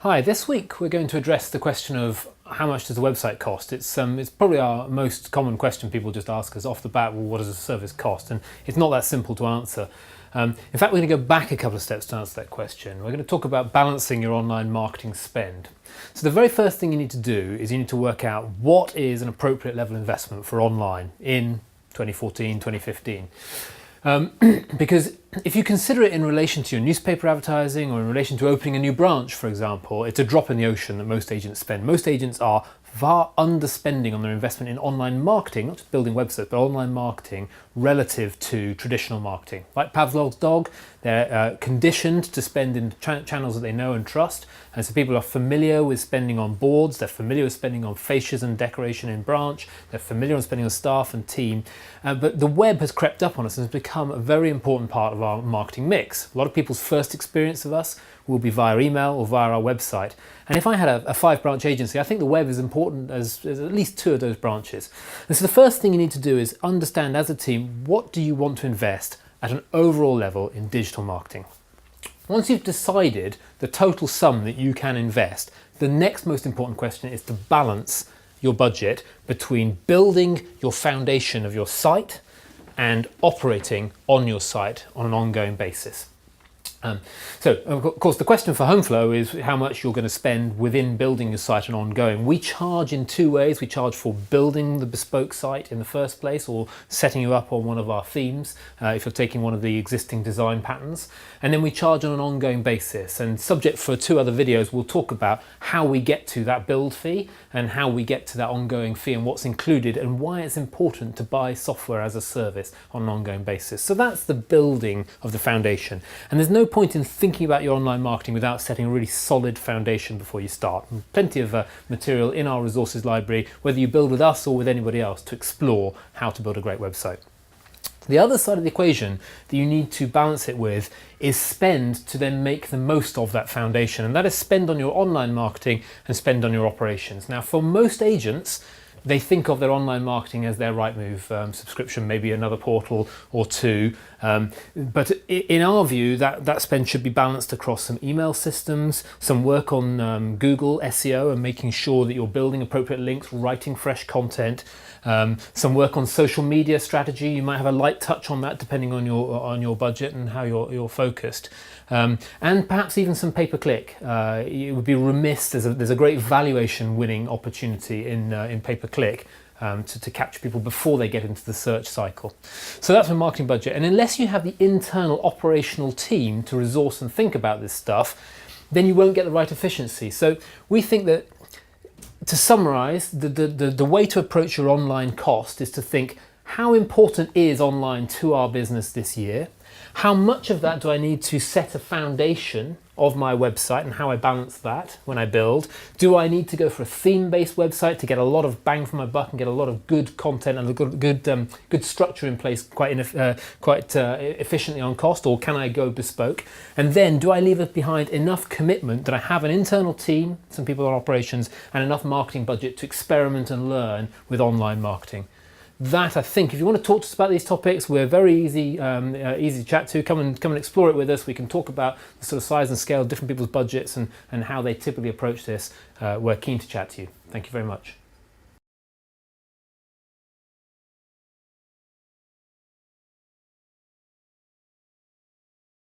Hi, this week we're going to address the question of how much does a website cost? It's probably our most common question people just ask us off the bat, well, what does a service cost? And it's not that simple to answer. In fact, we're going to go back a couple of steps to answer that question. We're going to talk about balancing your online marketing spend. So the very first thing you need to do is you need to work out what is an appropriate level of investment for online in 2014, 2015. Because if you consider it in relation to your newspaper advertising or in relation to opening a new branch, for example, it's a drop in the ocean that most agents spend. Most agents are far underspending on their investment in online marketing, not just building websites, but online marketing relative to traditional marketing. Like Pavlov's dog, they're conditioned to spend in channels that they know and trust. And so people are familiar with spending on boards, they're familiar with spending on fascias and decoration in branch, they're familiar with spending on staff and team. But the web has crept up on us and has become a very important part of our marketing mix. A lot of people's first experience of us will be via email or via our website. And if I had a 5-branch agency, I think the web is important as at least 2 of those branches. And so the first thing you need to do is understand as a team, what do you want to invest at an overall level in digital marketing? Once you've decided the total sum that you can invest, the next most important question is to balance your budget between building your foundation of your site and operating on your site on an ongoing basis. So, of course, the question for Homeflow is how much you're going to spend within building your site and ongoing. We charge in 2 ways. We charge for building the bespoke site in the first place or setting you up on one of our themes if you're taking one of the existing design patterns. And then we charge on an ongoing basis. And subject for 2 other videos, we'll talk about how we get to that build fee and how we get to that ongoing fee and what's included and why it's important to buy software as a service on an ongoing basis. So that's the building of the foundation. And there's no point in thinking about your online marketing without setting a really solid foundation before you start. And plenty of material in our resources library, whether you build with us or with anybody else, to explore how to build a great website. The other side of the equation that you need to balance it with is spend to then make the most of that foundation, and that is spend on your online marketing and spend on your operations. Now, for most agents, they think of their online marketing as their Rightmove subscription, maybe another portal or 2. But in our view, that spend should be balanced across some email systems, some work on Google SEO and making sure that you're building appropriate links, writing fresh content, some work on social media strategy. You might have a light touch on that depending on your budget and how you're focused. And perhaps even some pay-per-click. It would be remiss, there's a great valuation winning opportunity in pay-per-click to capture people before they get into the search cycle. So that's a marketing budget. And unless you have the internal operational team to resource and think about this stuff, then you won't get the right efficiency. So we think that, to summarize, the way to approach your online cost is to think, how important is online to our business this year? How much of that do I need to set a foundation of my website and how I balance that when I build? Do I need to go for a theme-based website to get a lot of bang for my buck and get a lot of good content and a good structure in place quite efficiently on cost, or can I go bespoke? And then do I leave behind enough commitment that I have an internal team, some people on operations, and enough marketing budget to experiment and learn with online marketing? That, I think, if you want to talk to us about these topics, we're very easy to chat to. Come and explore it with us. We can talk about the sort of size and scale of different people's budgets and how they typically approach this. We're keen to chat to you. Thank you very much.